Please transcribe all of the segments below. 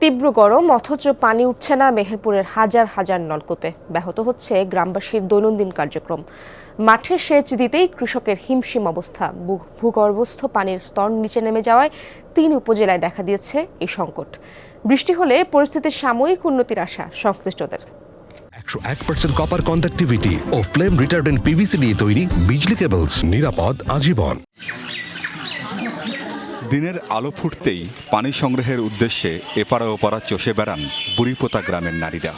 তীব্র গরম অথচ পানি উঠছে না মেহেরপুরের হাজার হাজার নলকূপে। ব্যাহত হচ্ছে গ্রামবাসীর দৈনন্দিন কার্যক্রম। মাঠে সেচ দিতেই কৃষকের হিমশিম অবস্থা। ভূগর্ভস্থ পানির স্তর নিচে নেমে যাওয়ায় ৩ উপজেলায় দেখা দিয়েছে এই সংকট। বৃষ্টি হলে পরিস্থিতির সাময়িক উন্নতির আশা সংশ্লিষ্টদের। 101% কপার কন্ডাক্টিভিটি ও ফ্লেম রিটার্ডেন্ট পিভিসি দিয়ে তৈরি বিজলি কেবলস, নিরাপদ আজীবন। দিনের আলো ফুটতেই পানি সংগ্রহের উদ্দেশ্যে এপারা ওপারা চষে বেড়ান বুড়িপোতা গ্রামের নারীরা।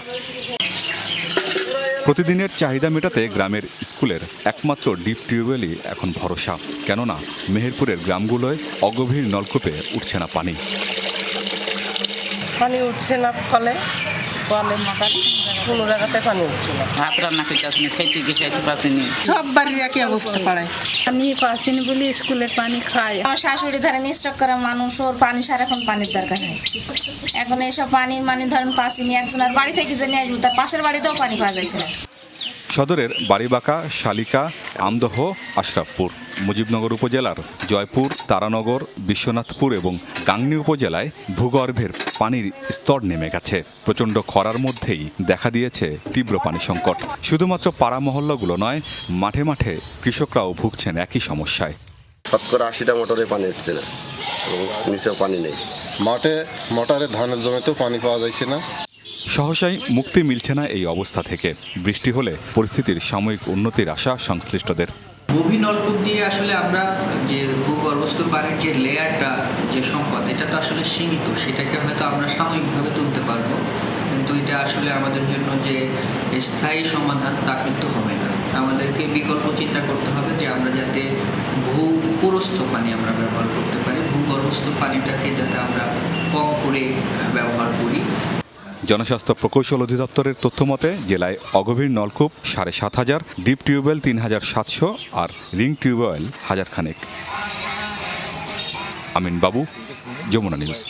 প্রতিদিনের চাহিদা মেটাতে গ্রামের স্কুলের একমাত্র ডিপ টিউবওয়েলই এখন ভরসা। কেননা মেহেরপুরের গ্রামগুলোয় অগভীর নলকূপে উঠছে না পানি। পানি উঠছে না, ফলে কোনো জায়গাতে পানি উঠছে না। ভাত রান্না করতে আসেনি, খেতে গিয়ে খেতে পাচ্ছিনি। সব বাড়ির একই অবস্থা পাড়ায়। পানি পাচ্ছিনি বলে স্কুলের পানি খায়। আমার শাশুড়ি ধরেন স্ট্রোক করা মানুষ, ওর পানি সারাক্ষণ পানির দরকার হয়। এখন এইসব পানির ধরেন পাচ্ছিনি, একজনের বাড়ি থেকে যে নিয়ে আসবো, তার পাশের বাড়িতেও পানি পাওয়া যাচ্ছে না। সদরের বাড়িবাঁকা, শালিকা, আমদহ, আশরাফপুর, মুজিবনগর উপজেলার জয়পুর, তারানগর, বিশ্বনাথপুর এবং গাংনী উপজেলায় ভূগর্ভের পানির স্তর নেমে গেছে। প্রচণ্ড খরার মধ্যেই দেখা দিয়েছে তীব্র পানি সংকট। শুধুমাত্র পাড়া মহল্লাগুলো নয়, মাঠে মাঠে কৃষকরাও ভুগছেন একই সমস্যায়। শতকরা 80টা মোটরে পানি উঠছে না এবং নিচেও পানি নেই। মাঠে মোটরে ধানের জমিতেও পানি পাওয়া যাচ্ছে না। সহসাই মুক্তি মিলছে না এই অবস্থা থেকে। বৃষ্টি হলে পরিস্থিতির সাময়িক উন্নতির আশা সংশ্লিষ্টদের। গভীর নলকূপ দিয়ে আসলে আমরা যে ভূগর্ভস্থ পানির যে লেয়ারটা, যে সম্পদ, এটা তো আসলে সীমিত। সেটাকে হয়তো আমরা সাময়িকভাবে তুলতে পারবো, কিন্তু এটা আসলে আমাদের জন্য যে স্থায়ী সমাধান তা কিন্তু হবে না। আমাদেরকে বিকল্প চিন্তা করতে হবে যে আমরা যাতে ভূপরস্থ পানি আমরা ব্যবহার করতে পারি, ভূগর্ভস্থ পানিটাকে যাতে আমরা কম করে ব্যবহার করি। জনস্বাস্থ্য প্রকৌশল অধিদপ্তরের তথ্যমতে জেলায় অগভীর নলকূপ ৭,৫০০, ডিপ টিউবওয়েল ৩,৭০০ আর রিং টিউবওয়েল ১,০০০ খানেক। আমিন বাবু, যমুনা নিউজ।